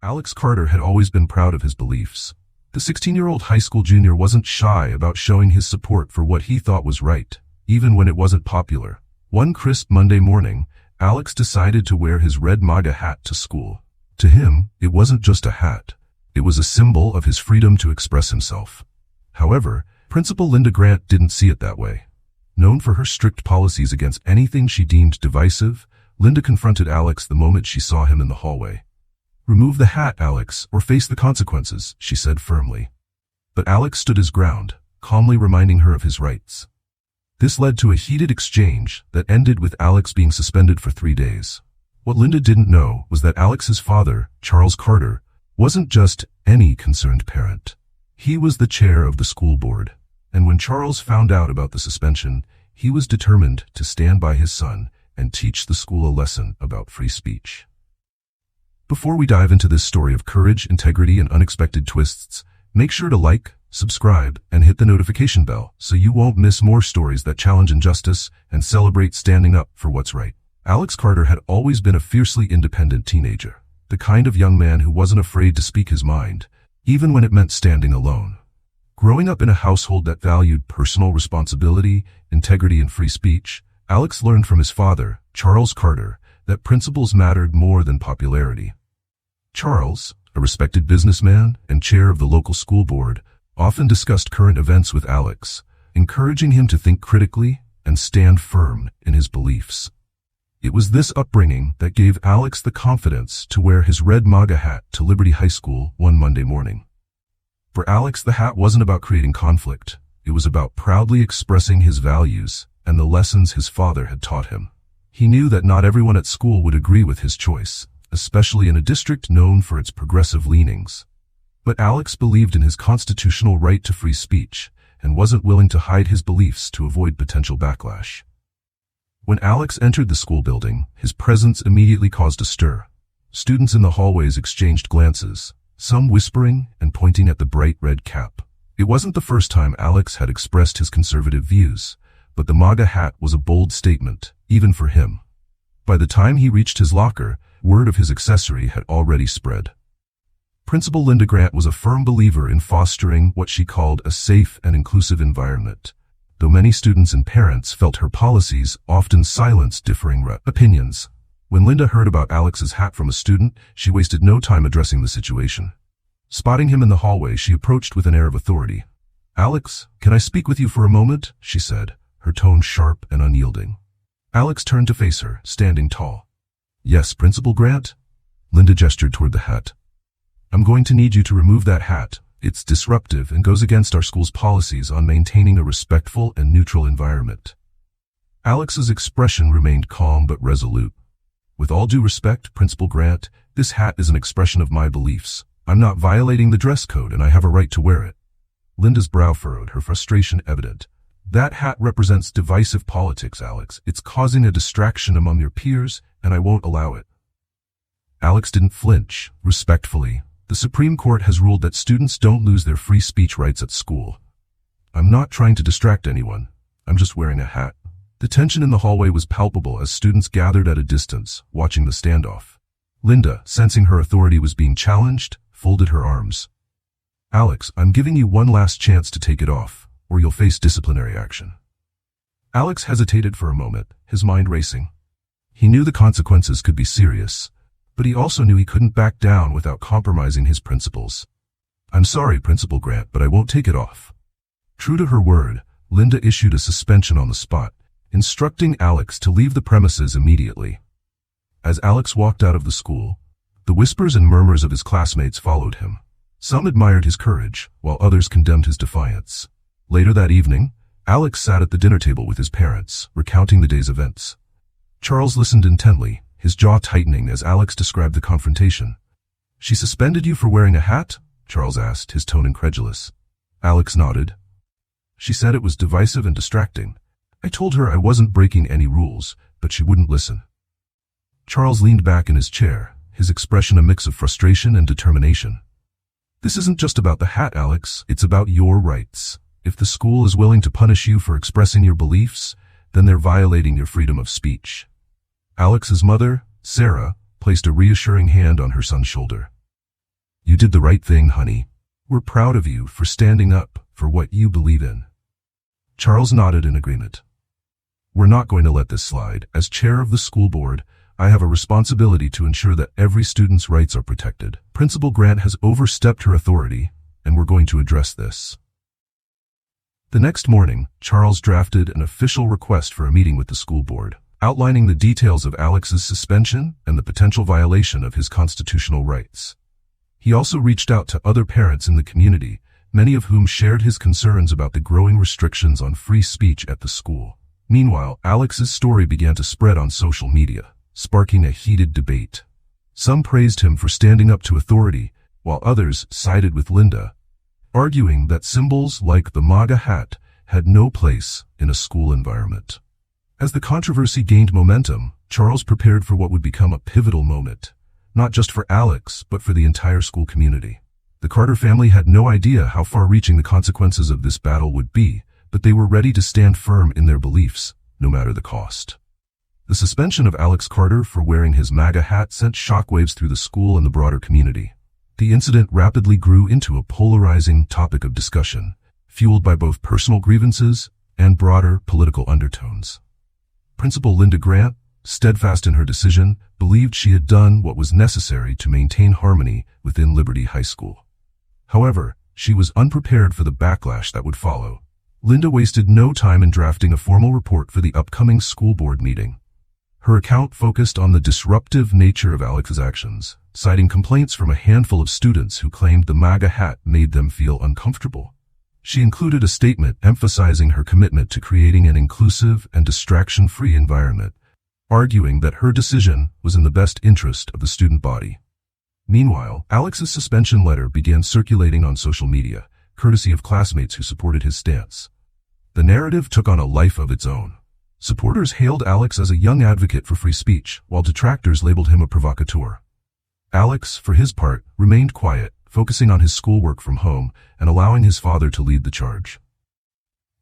Alex Carter had always been proud of his beliefs. The 16-year-old high school junior wasn't shy about showing his support for what he thought was right, even when it wasn't popular. One crisp Monday morning, Alex decided to wear his red MAGA hat to school. To him, it wasn't just a hat. It was a symbol of his freedom to express himself. However, Principal Linda Grant didn't see it that way. Known for her strict policies against anything she deemed divisive, Linda confronted Alex the moment she saw him in the hallway. "Remove the hat, Alex, or face the consequences," she said firmly. But Alex stood his ground, calmly reminding her of his rights. This led to a heated exchange that ended with Alex being suspended for 3 days. What Linda didn't know was that Alex's father, Charles Carter, wasn't just any concerned parent. He was the chair of the school board, and when Charles found out about the suspension, he was determined to stand by his son and teach the school a lesson about free speech. Before we dive into this story of courage, integrity, and unexpected twists, make sure to like, subscribe, and hit the notification bell so you won't miss more stories that challenge injustice and celebrate standing up for what's right. Alex Carter had always been a fiercely independent teenager, the kind of young man who wasn't afraid to speak his mind, even when it meant standing alone. Growing up in a household that valued personal responsibility, integrity, and free speech, Alex learned from his father, Charles Carter, that principles mattered more than popularity. Charles, a respected businessman and chair of the local school board, often discussed current events with Alex, encouraging him to think critically and stand firm in his beliefs. It was this upbringing that gave Alex the confidence to wear his red MAGA hat to Liberty High School one Monday morning. For Alex, the hat wasn't about creating conflict. It was about proudly expressing his values and the lessons his father had taught him. He knew that not everyone at school would agree with his choice, especially in a district known for its progressive leanings. But Alex believed in his constitutional right to free speech and wasn't willing to hide his beliefs to avoid potential backlash. When Alex entered the school building, his presence immediately caused a stir. Students in the hallways exchanged glances, some whispering and pointing at the bright red cap. It wasn't the first time Alex had expressed his conservative views, but the MAGA hat was a bold statement, even for him. By the time he reached his locker, word of his accessory had already spread. Principal Linda Grant was a firm believer in fostering what she called a safe and inclusive environment, though many students and parents felt her policies often silenced differing opinions. When Linda heard about Alex's hat from a student, she wasted no time addressing the situation. Spotting him in the hallway, she approached with an air of authority. "Alex, can I speak with you for a moment?" she said, her tone sharp and unyielding. Alex turned to face her, standing tall. "Yes, Principal Grant?" Linda gestured toward the hat. "I'm going to need you to remove that hat. It's disruptive and goes against our school's policies on maintaining a respectful and neutral environment." Alex's expression remained calm but resolute. "With all due respect, Principal Grant, this hat is an expression of my beliefs. I'm not violating the dress code and I have a right to wear it." Linda's brow furrowed, her frustration evident. "That hat represents divisive politics, Alex. It's causing a distraction among your peers, and I won't allow it." Alex didn't flinch. Respectfully, "The Supreme Court has ruled that students don't lose their free speech rights at school. I'm not trying to distract anyone. I'm just wearing a hat." The tension in the hallway was palpable as students gathered at a distance, watching the standoff. Linda, sensing her authority was being challenged, folded her arms. "Alex, I'm giving you one last chance to take it off, or you'll face disciplinary action." Alex hesitated for a moment, his mind racing. He knew the consequences could be serious, but he also knew he couldn't back down without compromising his principles. "I'm sorry, Principal Grant, but I won't take it off." True to her word, Linda issued a suspension on the spot, instructing Alex to leave the premises immediately. As Alex walked out of the school, the whispers and murmurs of his classmates followed him. Some admired his courage, while others condemned his defiance. Later that evening, Alex sat at the dinner table with his parents, recounting the day's events. Charles listened intently, his jaw tightening as Alex described the confrontation. "She suspended you for wearing a hat?" Charles asked, his tone incredulous. Alex nodded. "She said it was divisive and distracting. I told her I wasn't breaking any rules, but she wouldn't listen." Charles leaned back in his chair, his expression a mix of frustration and determination. "This isn't just about the hat, Alex. It's about your rights. If the school is willing to punish you for expressing your beliefs, then they're violating your freedom of speech." Alex's mother, Sarah, placed a reassuring hand on her son's shoulder. "You did the right thing, honey. We're proud of you for standing up for what you believe in." Charles nodded in agreement. "We're not going to let this slide. As chair of the school board, I have a responsibility to ensure that every student's rights are protected. Principal Grant has overstepped her authority, and we're going to address this." The next morning, Charles drafted an official request for a meeting with the school board, outlining the details of Alex's suspension and the potential violation of his constitutional rights. He also reached out to other parents in the community, many of whom shared his concerns about the growing restrictions on free speech at the school. Meanwhile, Alex's story began to spread on social media, sparking a heated debate. Some praised him for standing up to authority, while others sided with Linda, arguing that symbols like the MAGA hat had no place in a school environment. As the controversy gained momentum, Charles prepared for what would become a pivotal moment, not just for Alex, but for the entire school community. The Carter family had no idea how far-reaching the consequences of this battle would be, but they were ready to stand firm in their beliefs, no matter the cost. The suspension of Alex Carter for wearing his MAGA hat sent shockwaves through the school and the broader community. The incident rapidly grew into a polarizing topic of discussion, fueled by both personal grievances and broader political undertones. Principal Linda Grant, steadfast in her decision, believed she had done what was necessary to maintain harmony within Liberty High School. However, she was unprepared for the backlash that would follow. Linda wasted no time in drafting a formal report for the upcoming school board meeting. Her account focused on the disruptive nature of Alex's actions, citing complaints from a handful of students who claimed the MAGA hat made them feel uncomfortable. She included a statement emphasizing her commitment to creating an inclusive and distraction-free environment, arguing that her decision was in the best interest of the student body. Meanwhile, Alex's suspension letter began circulating on social media, courtesy of classmates who supported his stance. The narrative took on a life of its own. Supporters hailed Alex as a young advocate for free speech, while detractors labeled him a provocateur. Alex, for his part, remained quiet, focusing on his schoolwork from home and allowing his father to lead the charge.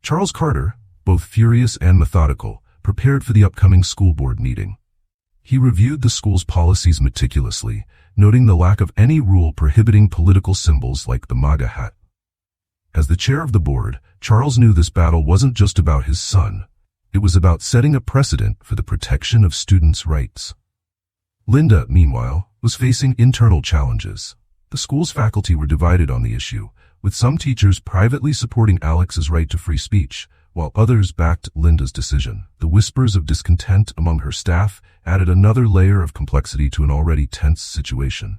Charles Carter, both furious and methodical, prepared for the upcoming school board meeting. He reviewed the school's policies meticulously, noting the lack of any rule prohibiting political symbols like the MAGA hat. As the chair of the board, Charles knew this battle wasn't just about his son. It was about setting a precedent for the protection of students' rights. Linda, meanwhile, was facing internal challenges. The school's faculty were divided on the issue, with some teachers privately supporting Alex's right to free speech, while others backed Linda's decision. The whispers of discontent among her staff added another layer of complexity to an already tense situation.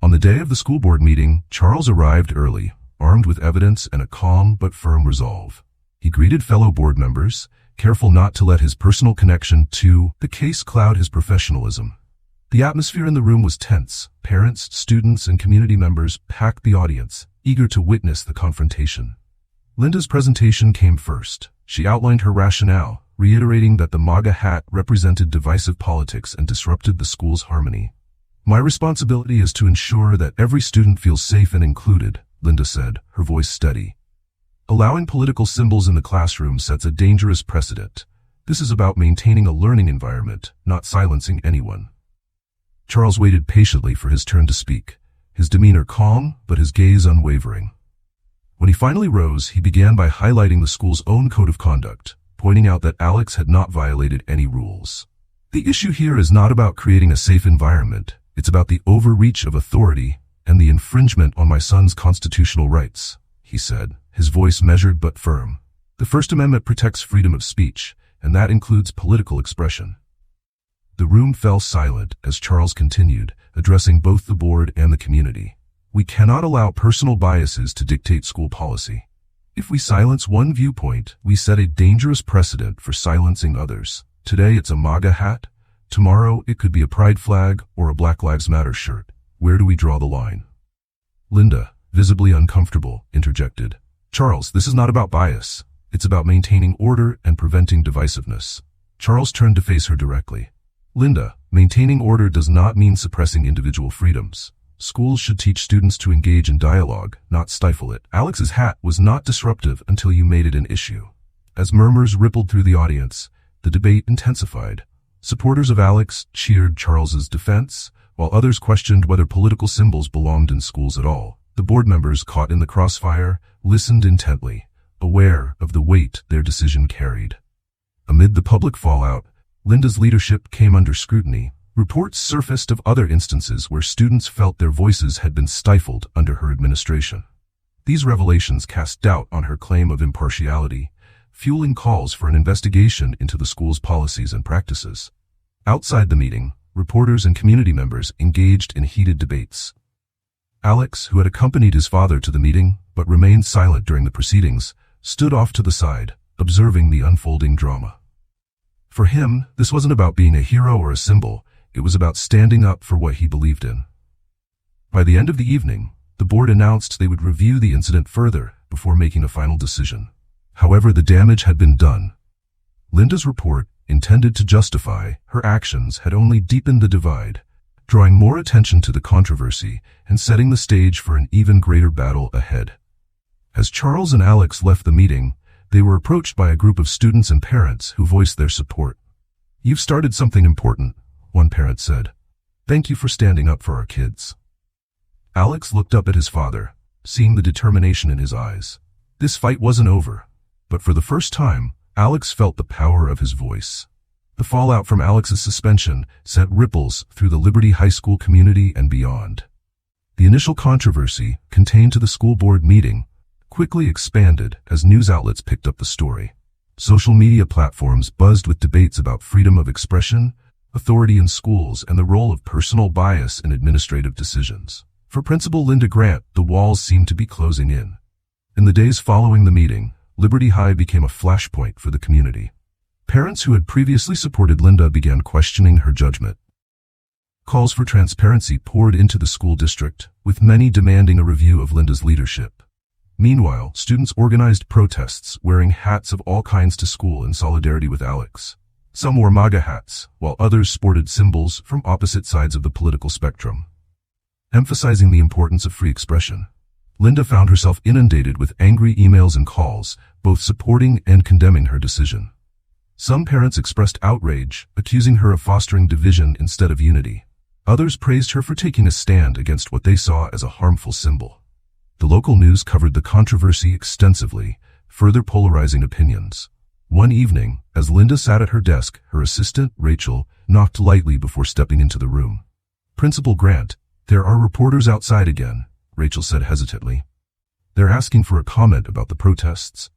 On the day of the school board meeting, Charles arrived early, armed with evidence and a calm but firm resolve. He greeted fellow board members, careful not to let his personal connection to the case cloud his professionalism. The atmosphere in the room was tense. Parents, students, and community members packed the audience, eager to witness the confrontation. Linda's presentation came first. She outlined her rationale, reiterating that the MAGA hat represented divisive politics and disrupted the school's harmony. "My responsibility is to ensure that every student feels safe and included," Linda said, her voice steady. "Allowing political symbols in the classroom sets a dangerous precedent. This is about maintaining a learning environment, not silencing anyone." Charles waited patiently for his turn to speak, his demeanor calm but his gaze unwavering. When he finally rose, he began by highlighting the school's own code of conduct, pointing out that Alex had not violated any rules. "The issue here is not about creating a safe environment. It's about the overreach of authority and the infringement on my son's constitutional rights," he said, his voice measured but firm. "The First Amendment protects freedom of speech, and that includes political expression." The room fell silent as Charles continued, addressing both the board and the community. "We cannot allow personal biases to dictate school policy. If we silence one viewpoint, we set a dangerous precedent for silencing others. Today it's a MAGA hat. Tomorrow it could be a pride flag or a Black Lives Matter shirt. Where do we draw the line?" Linda, visibly uncomfortable, interjected. "Charles, this is not about bias. It's about maintaining order and preventing divisiveness." Charles turned to face her directly. "Linda, maintaining order does not mean suppressing individual freedoms. Schools should teach students to engage in dialogue, not stifle it. Alex's hat was not disruptive until you made it an issue." As murmurs rippled through the audience, the debate intensified. Supporters of Alex cheered Charles's defense, while others questioned whether political symbols belonged in schools at all. The board members, caught in the crossfire, listened intently, aware of the weight their decision carried. Amid the public fallout, Linda's leadership came under scrutiny. Reports surfaced of other instances where students felt their voices had been stifled under her administration. These revelations cast doubt on her claim of impartiality, fueling calls for an investigation into the school's policies and practices. Outside the meeting, reporters and community members engaged in heated debates. Alex, who had accompanied his father to the meeting but remained silent during the proceedings, stood off to the side, observing the unfolding drama. For him, this wasn't about being a hero or a symbol. It was about standing up for what he believed in. By the end of the evening, the board announced they would review the incident further before making a final decision. However, the damage had been done. Linda's report, intended to justify her actions, had only deepened the divide, drawing more attention to the controversy and setting the stage for an even greater battle ahead. As Charles and Alex left the meeting, they were approached by a group of students and parents who voiced their support. "You've started something important," one parent said. "Thank you for standing up for our kids." Alex looked up at his father, seeing the determination in his eyes. This fight wasn't over, but for the first time, Alex felt the power of his voice. The fallout from Alex's suspension sent ripples through the Liberty High School community and beyond. The initial controversy, contained to the school board meeting, quickly expanded as news outlets picked up the story. Social media platforms buzzed with debates about freedom of expression, authority in schools, and the role of personal bias in administrative decisions. For Principal Linda Grant, the walls seemed to be closing in. In the days following the meeting, Liberty High became a flashpoint for the community. Parents who had previously supported Linda began questioning her judgment. Calls for transparency poured into the school district, with many demanding a review of Linda's leadership. Meanwhile, students organized protests, wearing hats of all kinds to school in solidarity with Alex. Some wore MAGA hats, while others sported symbols from opposite sides of the political spectrum. Emphasizing the importance of free expression, Linda found herself inundated with angry emails and calls, both supporting and condemning her decision. Some parents expressed outrage, accusing her of fostering division instead of unity. Others praised her for taking a stand against what they saw as a harmful symbol. The local news covered the controversy extensively, further polarizing opinions. One evening, as Linda sat at her desk, her assistant, Rachel, knocked lightly before stepping into the room. "Principal Grant, there are reporters outside again," Rachel said hesitantly. "They're asking for a comment about the protests."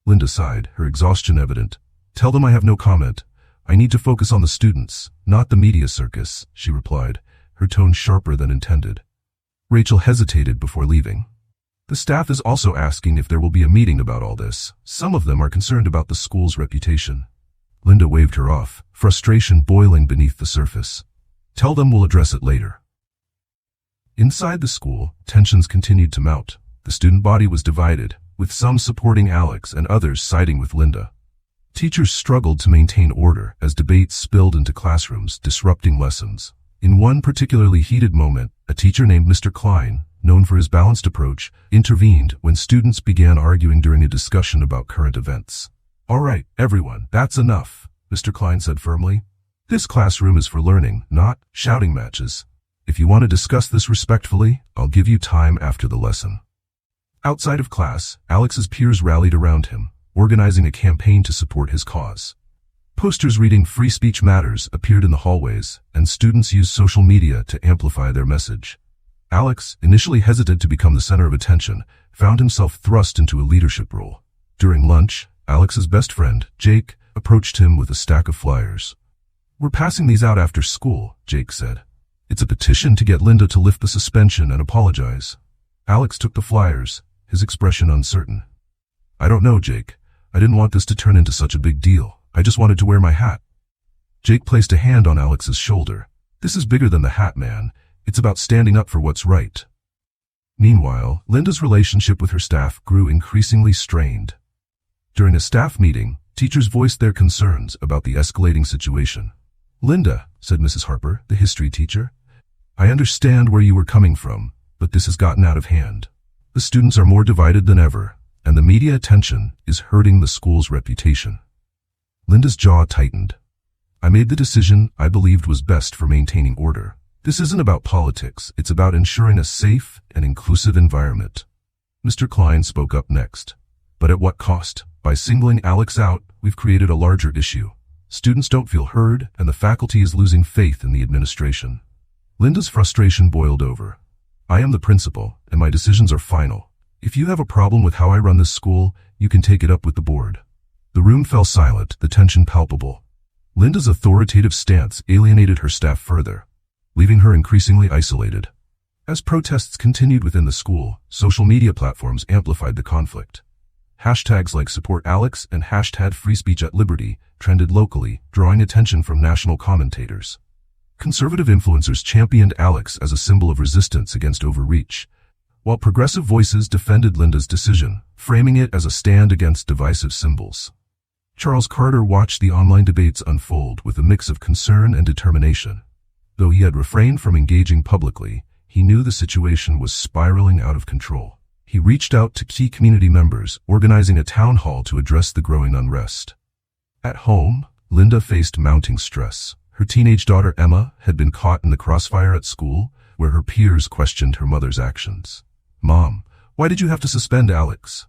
Linda sighed, her exhaustion evident. "Tell them I have no comment. I need to focus on the students, not the media circus," she replied, her tone sharper than intended. Rachel hesitated before leaving. "The staff is also asking if there will be a meeting about all this. Some of them are concerned about the school's reputation." Linda waved her off, frustration boiling beneath the surface. "Tell them we'll address it later." Inside the school, tensions continued to mount. The student body was divided, with some supporting Alex and others siding with Linda. Teachers struggled to maintain order as debates spilled into classrooms, disrupting lessons. In one particularly heated moment, a teacher named Mr. Klein, known for his balanced approach, intervened when students began arguing during a discussion about current events. "All right, everyone, that's enough," Mr. Klein said firmly. "This classroom is for learning, not shouting matches. If you want to discuss this respectfully, I'll give you time after the lesson." Outside of class, Alex's peers rallied around him, organizing a campaign to support his cause. Posters reading "Free Speech Matters" appeared in the hallways, and students used social media to amplify their message. Alex, initially hesitant to become the center of attention, found himself thrust into a leadership role. During lunch, Alex's best friend, Jake, approached him with a stack of flyers. "We're passing these out after school," Jake said. "It's a petition to get Linda to lift the suspension and apologize." Alex took the flyers, his expression uncertain. "I don't know, Jake. I didn't want this to turn into such a big deal. I just wanted to wear my hat." Jake placed a hand on Alex's shoulder. "This is bigger than the hat, man. It's about standing up for what's right." Meanwhile, Linda's relationship with her staff grew increasingly strained. During a staff meeting, teachers voiced their concerns about the escalating situation. "Linda," said Mrs. Harper, the history teacher, "I understand where you were coming from, but this has gotten out of hand. The students are more divided than ever, and the media attention is hurting the school's reputation." Linda's jaw tightened. "I made the decision I believed was best for maintaining order. This isn't about politics, it's about ensuring a safe and inclusive environment. Mr. Klein spoke up next. But at what cost? By singling Alex out, we've created a larger issue. Students don't feel heard, and the faculty is losing faith in the administration. Linda's frustration boiled over. I am the principal, and my decisions are final. If you have a problem with how I run this school, you can take it up with the board. The room fell silent, the tension palpable. Linda's authoritative stance alienated her staff further, leaving her increasingly isolated. As protests continued within the school, social media platforms amplified the conflict. Hashtags like Support Alex and hashtag Free Speech at Liberty trended locally, drawing attention from national commentators. Conservative influencers championed Alex as a symbol of resistance against overreach, while progressive voices defended Linda's decision, framing it as a stand against divisive symbols. Charles Carter watched the online debates unfold with a mix of concern and determination. Though he had refrained from engaging publicly, he knew the situation was spiraling out of control. He reached out to key community members, organizing a town hall to address the growing unrest. At home, Linda faced mounting stress. Her teenage daughter Emma had been caught in the crossfire at school, where her peers questioned her mother's actions. "Mom, why did you have to suspend Alex?"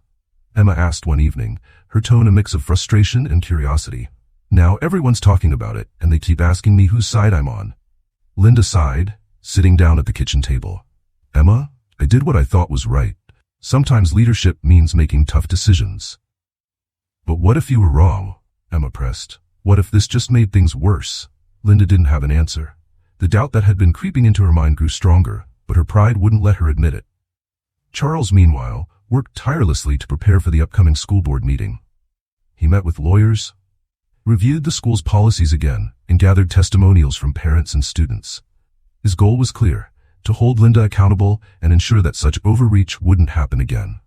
Emma asked one evening, her tone a mix of frustration and curiosity. "Now everyone's talking about it, and they keep asking me whose side I'm on." Linda sighed, sitting down at the kitchen table. "Emma, I did what I thought was right. Sometimes leadership means making tough decisions." "But what if you were wrong?" Emma pressed. "What if this just made things worse?" Linda didn't have an answer. The doubt that had been creeping into her mind grew stronger, but her pride wouldn't let her admit it. Charles, meanwhile, worked tirelessly to prepare for the upcoming school board meeting. He met with lawyers, reviewed the school's policies again, and gathered testimonials from parents and students. His goal was clear: to hold Linda accountable and ensure that such overreach wouldn't happen again.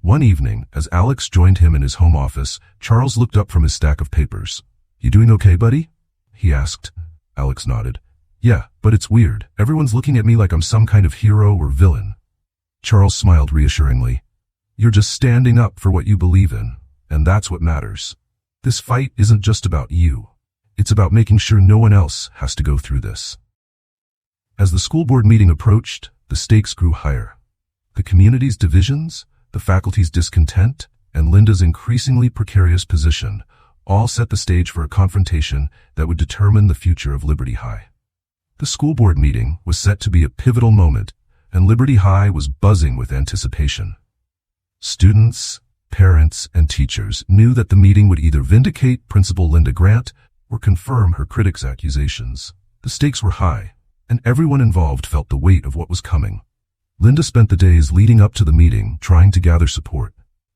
One evening, as Alex joined him in his home office, Charles looked up from his stack of papers. "You doing okay, buddy?" he asked. Alex nodded. "Yeah, but it's weird. Everyone's looking at me like I'm some kind of hero or villain." Charles smiled reassuringly. "You're just standing up for what you believe in, and that's what matters. This fight isn't just about you. It's about making sure no one else has to go through this." As the school board meeting approached, the stakes grew higher. The community's divisions, the faculty's discontent, and Linda's increasingly precarious position all set the stage for a confrontation that would determine the future of Liberty High. The school board meeting was set to be a pivotal moment, and Liberty High was buzzing with anticipation. Students, parents, and teachers knew that the meeting would either vindicate Principal Linda Grant or confirm her critics' accusations. The stakes were high, and everyone involved felt the weight of what was coming. Linda spent the days leading up to the meeting trying to gather support.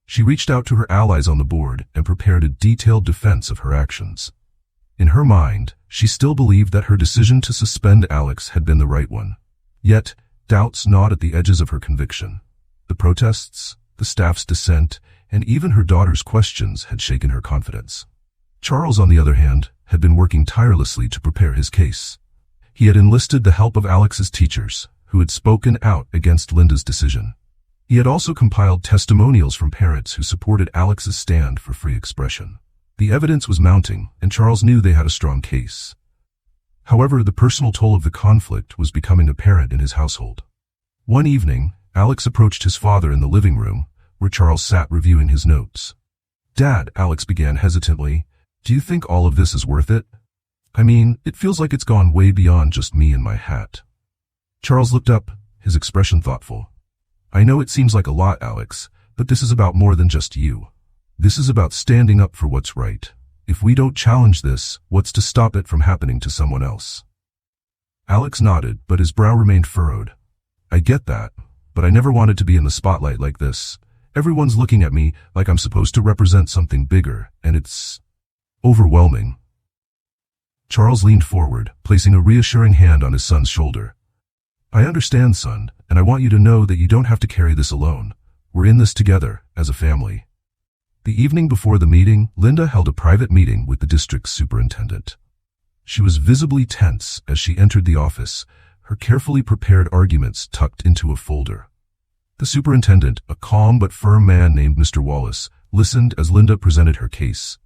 She reached out to her allies on the board and prepared a detailed defense of her actions. In her mind, she still believed that her decision to suspend Alex had been the right one. Yet, doubts gnawed at the edges of her conviction. The protests, the staff's dissent, and even her daughter's questions had shaken her confidence. Charles, on the other hand, had been working tirelessly to prepare his case. He had enlisted the help of Alex's teachers, who had spoken out against Linda's decision. He had also compiled testimonials from parents who supported Alex's stand for free expression. The evidence was mounting, and Charles knew they had a strong case. However, the personal toll of the conflict was becoming apparent in his household. One evening, Alex approached his father in the living room, where Charles sat reviewing his notes. "Dad," Alex began hesitantly, "do you think all of this is worth it? I mean, it feels like it's gone way beyond just me and my hat." Charles looked up, his expression thoughtful. "I know it seems like a lot, Alex, but this is about more than just you. This is about standing up for what's right. If we don't challenge this, what's to stop it from happening to someone else?" Alex nodded, but his brow remained furrowed. "I get that, but I never wanted to be in the spotlight like this. Everyone's looking at me like I'm supposed to represent something bigger, and it's overwhelming." Charles leaned forward, placing a reassuring hand on his son's shoulder. "I understand, son, and I want you to know that you don't have to carry this alone. We're in this together, as a family." The evening before the meeting, Linda held a private meeting with the district's superintendent. She was visibly tense as she entered the office, her carefully prepared arguments tucked into a folder. The superintendent, a calm but firm man named Mr. Wallace, listened as Linda presented her case.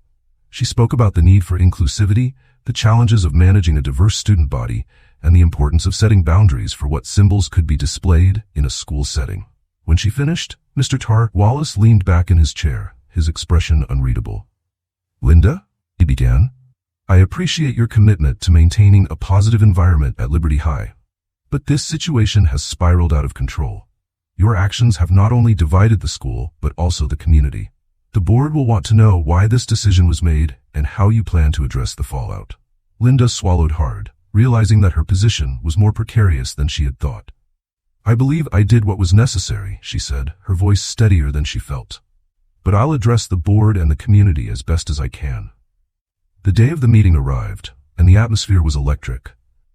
She spoke about the need for inclusivity, the challenges of managing a diverse student body, and the importance of setting boundaries for what symbols could be displayed in a school setting. When she finished, Mr. Wallace leaned back in his chair, his expression unreadable. "Linda," he began, "I appreciate your commitment to maintaining a positive environment at Liberty High. But this situation has spiraled out of control. Your actions have not only divided the school, but also the community. The board will want to know why this decision was made and how you plan to address the fallout." Linda swallowed hard, realizing that her position was more precarious than she had thought. "I believe I did what was necessary," she said, her voice steadier than she felt. "But I'll address the board and the community as best as I can." The day of the meeting arrived, and the atmosphere was electric.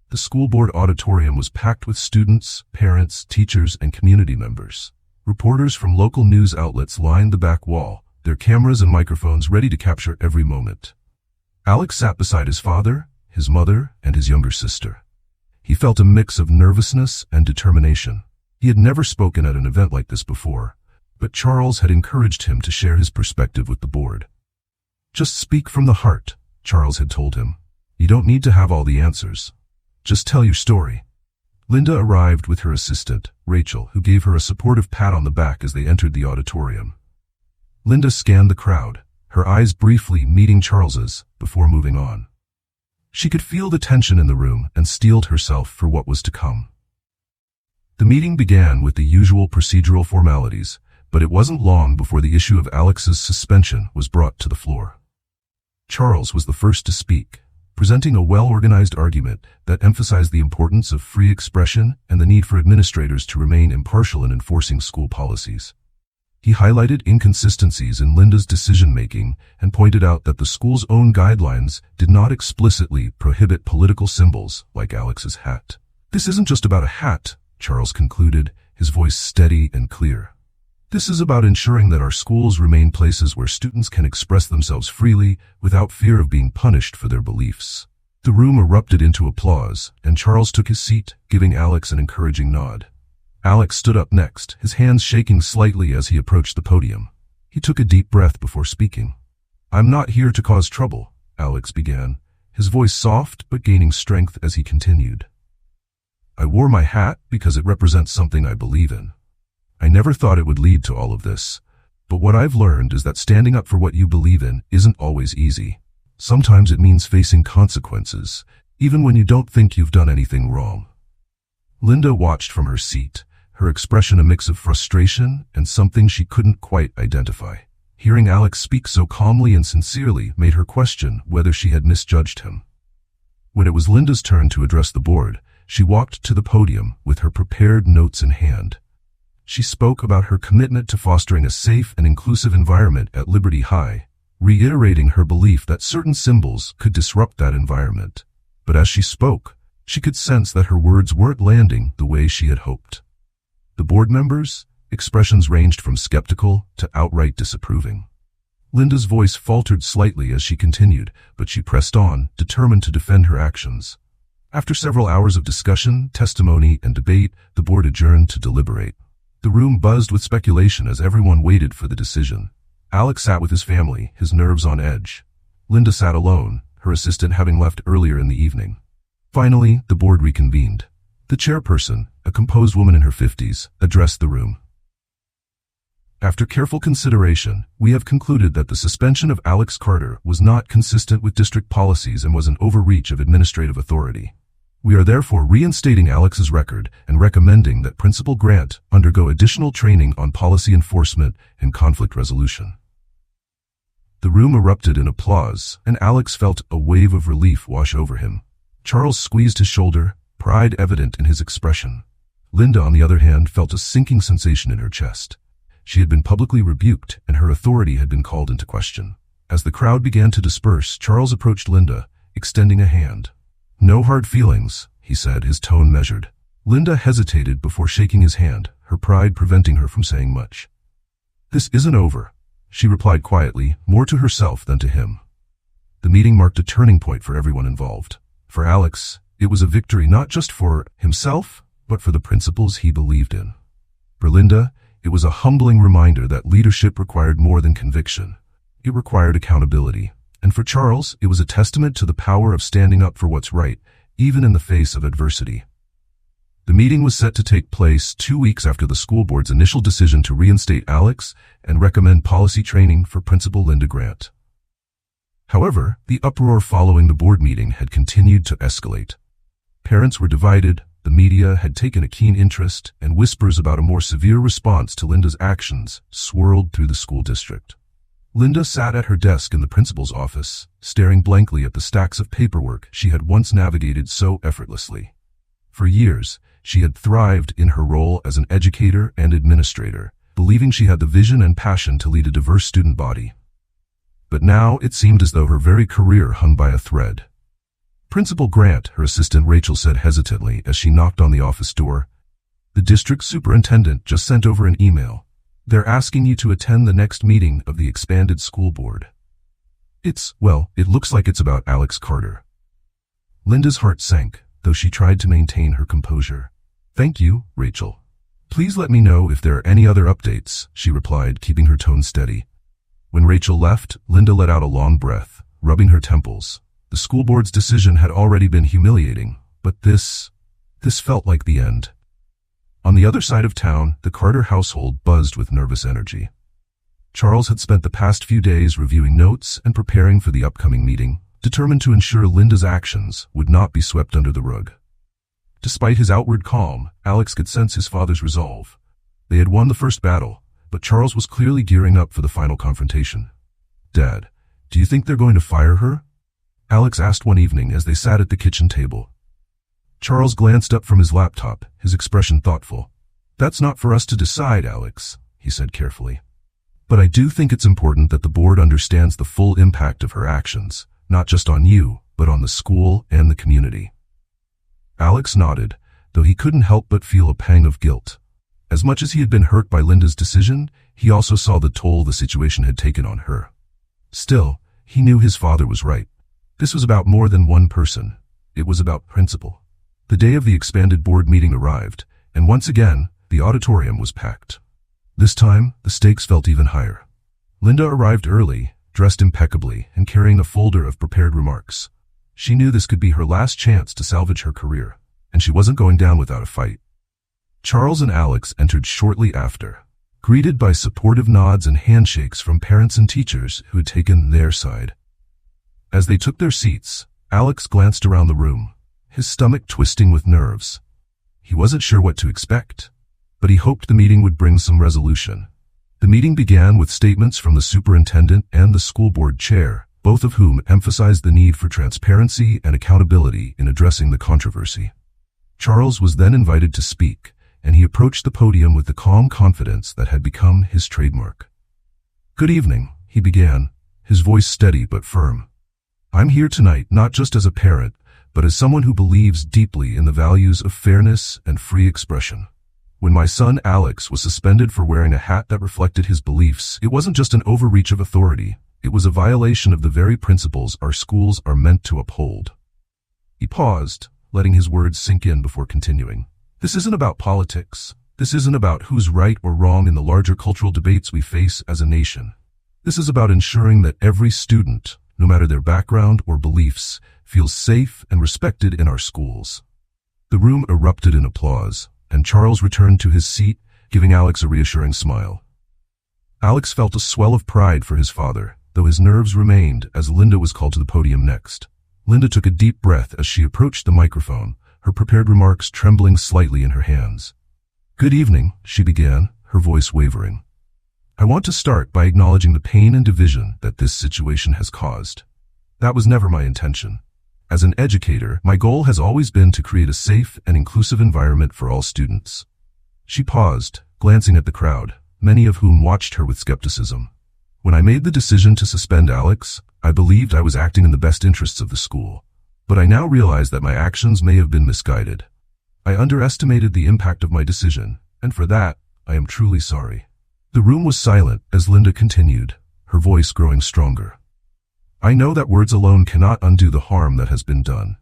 The school board auditorium was packed with students, parents, teachers, and community members. Reporters from local news outlets lined the back wall, their cameras and microphones ready to capture every moment. Alex sat beside his father, his mother, and his younger sister. He felt a mix of nervousness and determination. He had never spoken at an event like this before, but Charles had encouraged him to share his perspective with the board. "Just speak from the heart," Charles had told him. "You don't need to have all the answers. Just tell your story." Linda arrived with her assistant, Rachel, who gave her a supportive pat on the back as they entered the auditorium. Linda scanned the crowd, her eyes briefly meeting Charles's before moving on. She could feel the tension in the room and steeled herself for what was to come. The meeting began with the usual procedural formalities, but it wasn't long before the issue of Alex's suspension was brought to the floor. Charles was the first to speak, presenting a well-organized argument that emphasized the importance of free expression and the need for administrators to remain impartial in enforcing school policies. He highlighted inconsistencies in Linda's decision-making and pointed out that the school's own guidelines did not explicitly prohibit political symbols like Alex's hat. "This isn't just about a hat," Charles concluded, his voice steady and clear. "This is about ensuring that our schools remain places where students can express themselves freely without fear of being punished for their beliefs." The room erupted into applause, and Charles took his seat, giving Alex an encouraging nod. Alex stood up next, his hands shaking slightly as he approached the podium. He took a deep breath before speaking. "I'm not here to cause trouble," Alex began, his voice soft but gaining strength as he continued. "I wore my hat because it represents something I believe in. I never thought it would lead to all of this, but what I've learned is that standing up for what you believe in isn't always easy. Sometimes it means facing consequences, even when you don't think you've done anything wrong." Linda watched from her seat, her expression a mix of frustration and something she couldn't quite identify. Hearing Alex speak so calmly and sincerely made her question whether she had misjudged him. When it was Linda's turn to address the board, she walked to the podium with her prepared notes in hand. She spoke about her commitment to fostering a safe and inclusive environment at Liberty High, reiterating her belief that certain symbols could disrupt that environment. But as she spoke, she could sense that her words weren't landing the way she had hoped. The board members' expressions ranged from skeptical to outright disapproving. Linda's voice faltered slightly as she continued, but she pressed on, determined to defend her actions. After several hours of discussion, testimony, and debate, the board adjourned to deliberate. The room buzzed with speculation as everyone waited for the decision. Alex sat with his family, his nerves on edge. Linda sat alone, her assistant having left earlier in the evening. Finally, the board reconvened. The chairperson, a composed woman in her 50s, addressed the room. "After careful consideration, we have concluded that the suspension of Alex Carter was not consistent with district policies and was an overreach of administrative authority. We are therefore reinstating Alex's record and recommending that Principal Grant undergo additional training on policy enforcement and conflict resolution." The room erupted in applause, and Alex felt a wave of relief wash over him. Charles squeezed his shoulder, pride evident in his expression. Linda, on the other hand, felt a sinking sensation in her chest. She had been publicly rebuked, and her authority had been called into question. As the crowd began to disperse, Charles approached Linda, extending a hand. "No hard feelings," he said, his tone measured. Linda hesitated before shaking his hand, her pride preventing her from saying much. "This isn't over," she replied quietly, more to herself than to him. The meeting marked a turning point for everyone involved. For Alex, it was a victory not just for himself, but for the principles he believed in. For Linda, it was a humbling reminder that leadership required more than conviction. It required accountability. And for Charles, it was a testament to the power of standing up for what's right, even in the face of adversity. The meeting was set to take place 2 weeks after the school board's initial decision to reinstate Alex and recommend policy training for Principal Linda Grant. However, the uproar following the board meeting had continued to escalate. Parents were divided, the media had taken a keen interest, and whispers about a more severe response to Linda's actions swirled through the school district. Linda sat at her desk in the principal's office, staring blankly at the stacks of paperwork she had once navigated so effortlessly. For years, she had thrived in her role as an educator and administrator, believing she had the vision and passion to lead a diverse student body. But now it seemed as though her very career hung by a thread. Principal Grant, her assistant Rachel said hesitantly as she knocked on the office door. The district superintendent just sent over an email. They're asking you to attend the next meeting of the expanded school board. It looks like it's about Alex Carter. Linda's heart sank, though she tried to maintain her composure. Thank you, Rachel. Please let me know if there are any other updates, she replied, keeping her tone steady. When Rachel left, Linda let out a long breath, rubbing her temples. The school board's decision had already been humiliating, but this felt like the end. On the other side of town, the Carter household buzzed with nervous energy. Charles had spent the past few days reviewing notes and preparing for the upcoming meeting, determined to ensure Linda's actions would not be swept under the rug. Despite his outward calm, Alex could sense his father's resolve. They had won the first battle, but Charles was clearly gearing up for the final confrontation. Dad, do you think they're going to fire her? Alex asked one evening as they sat at the kitchen table. Charles glanced up from his laptop, his expression thoughtful. That's not for us to decide, Alex, he said carefully. But I do think it's important that the board understands the full impact of her actions, not just on you, but on the school and the community. Alex nodded, though he couldn't help but feel a pang of guilt. As much as he had been hurt by Linda's decision, he also saw the toll the situation had taken on her. Still, he knew his father was right. This was about more than one person. It was about principle. The day of the expanded board meeting arrived, and once again, the auditorium was packed. This time, the stakes felt even higher. Linda arrived early, dressed impeccably, and carrying a folder of prepared remarks. She knew this could be her last chance to salvage her career, and she wasn't going down without a fight. Charles and Alex entered shortly after, greeted by supportive nods and handshakes from parents and teachers who had taken their side. As they took their seats, Alex glanced around the room, his stomach twisting with nerves. He wasn't sure what to expect, but he hoped the meeting would bring some resolution. The meeting began with statements from the superintendent and the school board chair, both of whom emphasized the need for transparency and accountability in addressing the controversy. Charles was then invited to speak, and he approached the podium with the calm confidence that had become his trademark. Good evening, he began, his voice steady but firm. I'm here tonight not just as a parent, but as someone who believes deeply in the values of fairness and free expression. When my son Alex was suspended for wearing a hat that reflected his beliefs, it wasn't just an overreach of authority. It was a violation of the very principles our schools are meant to uphold. He paused, letting his words sink in before continuing. This isn't about politics. This isn't about who's right or wrong in the larger cultural debates we face as a nation. This is about ensuring that every student, no matter their background or beliefs, feels safe and respected in our schools. The room erupted in applause, and Charles returned to his seat, giving Alex a reassuring smile. Alex felt a swell of pride for his father, though his nerves remained as Linda was called to the podium next. Linda took a deep breath as she approached the microphone, her prepared remarks trembling slightly in her hands. Good evening, she began, her voice wavering. I want to start by acknowledging the pain and division that this situation has caused. That was never my intention. As an educator, my goal has always been to create a safe and inclusive environment for all students. She paused, glancing at the crowd, many of whom watched her with skepticism. When I made the decision to suspend Alex, I believed I was acting in the best interests of the school. But I now realize that my actions may have been misguided. I underestimated the impact of my decision, and for that, I am truly sorry. The room was silent as Linda continued, her voice growing stronger. I know that words alone cannot undo the harm that has been done.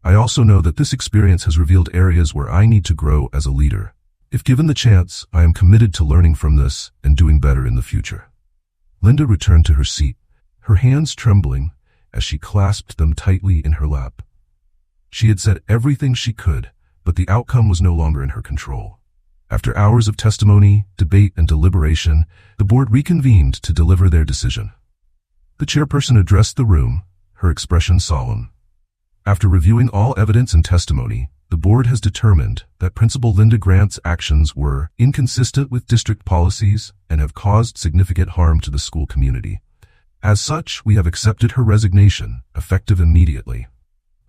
I also know that this experience has revealed areas where I need to grow as a leader. If given the chance, I am committed to learning from this and doing better in the future. Linda returned to her seat, her hands trembling as she clasped them tightly in her lap. She had said everything she could, but the outcome was no longer in her control. After hours of testimony, debate, and deliberation, the board reconvened to deliver their decision. The chairperson addressed the room, her expression solemn. After reviewing all evidence and testimony, the board has determined that Principal Linda Grant's actions were inconsistent with district policies and have caused significant harm to the school community. As such, we have accepted her resignation, effective immediately.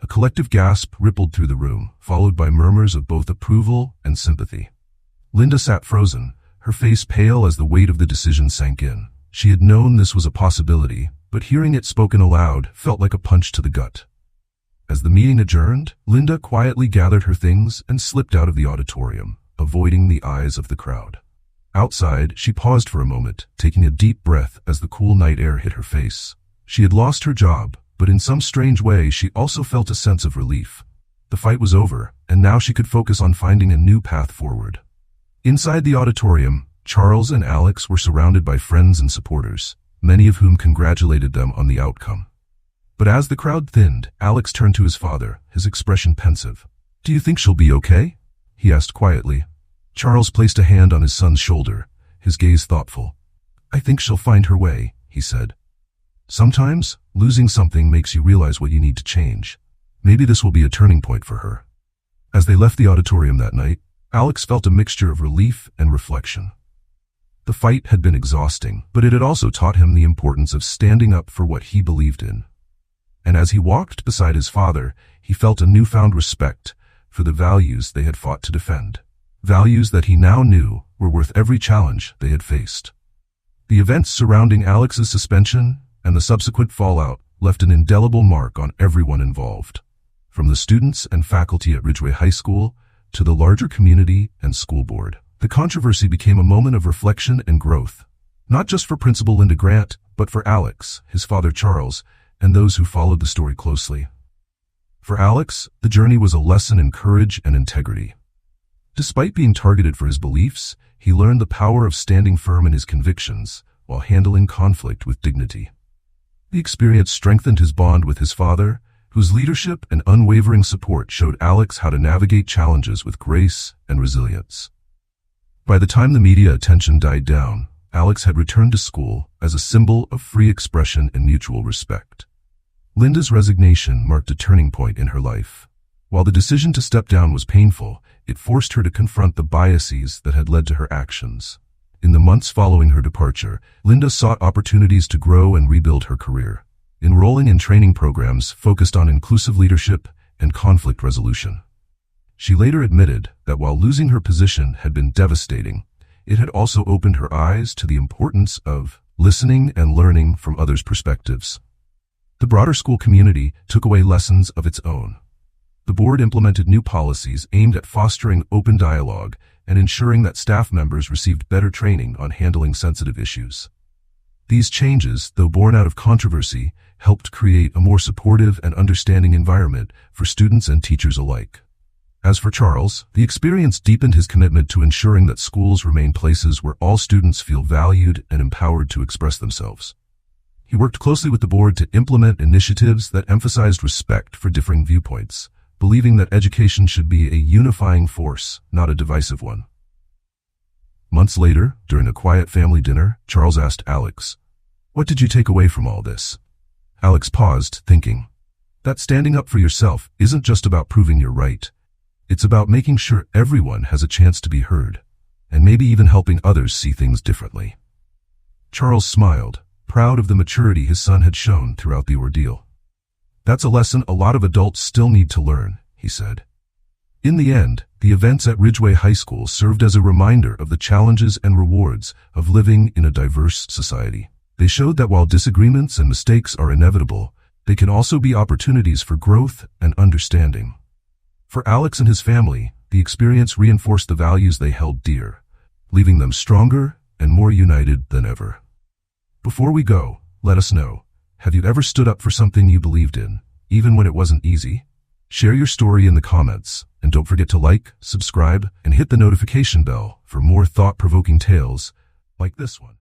A collective gasp rippled through the room, followed by murmurs of both approval and sympathy. Linda sat frozen, her face pale as the weight of the decision sank in. She had known this was a possibility, but hearing it spoken aloud felt like a punch to the gut. As the meeting adjourned, Linda quietly gathered her things and slipped out of the auditorium, avoiding the eyes of the crowd. Outside, she paused for a moment, taking a deep breath as the cool night air hit her face. She had lost her job, but in some strange way she also felt a sense of relief. The fight was over, and now she could focus on finding a new path forward. Inside the auditorium, Charles and Alex were surrounded by friends and supporters, many of whom congratulated them on the outcome. But as the crowd thinned, Alex turned to his father, his expression pensive. "Do you think she'll be okay?" he asked quietly. Charles placed a hand on his son's shoulder, his gaze thoughtful. "I think she'll find her way," he said. "Sometimes, losing something makes you realize what you need to change. Maybe this will be a turning point for her." As they left the auditorium that night, Alex felt a mixture of relief and reflection. The fight had been exhausting, but it had also taught him the importance of standing up for what he believed in. And as he walked beside his father, he felt a newfound respect for the values they had fought to defend. Values that he now knew were worth every challenge they had faced. The events surrounding Alex's suspension and the subsequent fallout left an indelible mark on everyone involved. From the students and faculty at Ridgeway High School to the larger community and school board, the controversy became a moment of reflection and growth, not just for Principal Linda Grant, but for Alex, his father Charles, and those who followed the story closely. For Alex, the journey was a lesson in courage and integrity. Despite being targeted for his beliefs, he learned the power of standing firm in his convictions while handling conflict with dignity. The experience strengthened his bond with his father, whose leadership and unwavering support showed Alex how to navigate challenges with grace and resilience. By the time the media attention died down, Alex had returned to school as a symbol of free expression and mutual respect. Linda's resignation marked a turning point in her life. While the decision to step down was painful, it forced her to confront the biases that had led to her actions. In the months following her departure, Linda sought opportunities to grow and rebuild her career, enrolling in training programs focused on inclusive leadership and conflict resolution. She later admitted that while losing her position had been devastating, it had also opened her eyes to the importance of listening and learning from others' perspectives. The broader school community took away lessons of its own. The board implemented new policies aimed at fostering open dialogue and ensuring that staff members received better training on handling sensitive issues. These changes, though born out of controversy, helped create a more supportive and understanding environment for students and teachers alike. As for Charles, the experience deepened his commitment to ensuring that schools remain places where all students feel valued and empowered to express themselves. He worked closely with the board to implement initiatives that emphasized respect for differing viewpoints, believing that education should be a unifying force, not a divisive one. Months later, during a quiet family dinner, Charles asked Alex, "What did you take away from all this?" Alex paused, thinking, "That standing up for yourself isn't just about proving you're right. It's about making sure everyone has a chance to be heard, and maybe even helping others see things differently." Charles smiled, proud of the maturity his son had shown throughout the ordeal. "That's a lesson a lot of adults still need to learn," he said. In the end, the events at Ridgeway High School served as a reminder of the challenges and rewards of living in a diverse society. They showed that while disagreements and mistakes are inevitable, they can also be opportunities for growth and understanding. For Alex and his family, the experience reinforced the values they held dear, leaving them stronger and more united than ever. Before we go, let us know, have you ever stood up for something you believed in, even when it wasn't easy? Share your story in the comments, and don't forget to like, subscribe, and hit the notification bell for more thought-provoking tales like this one.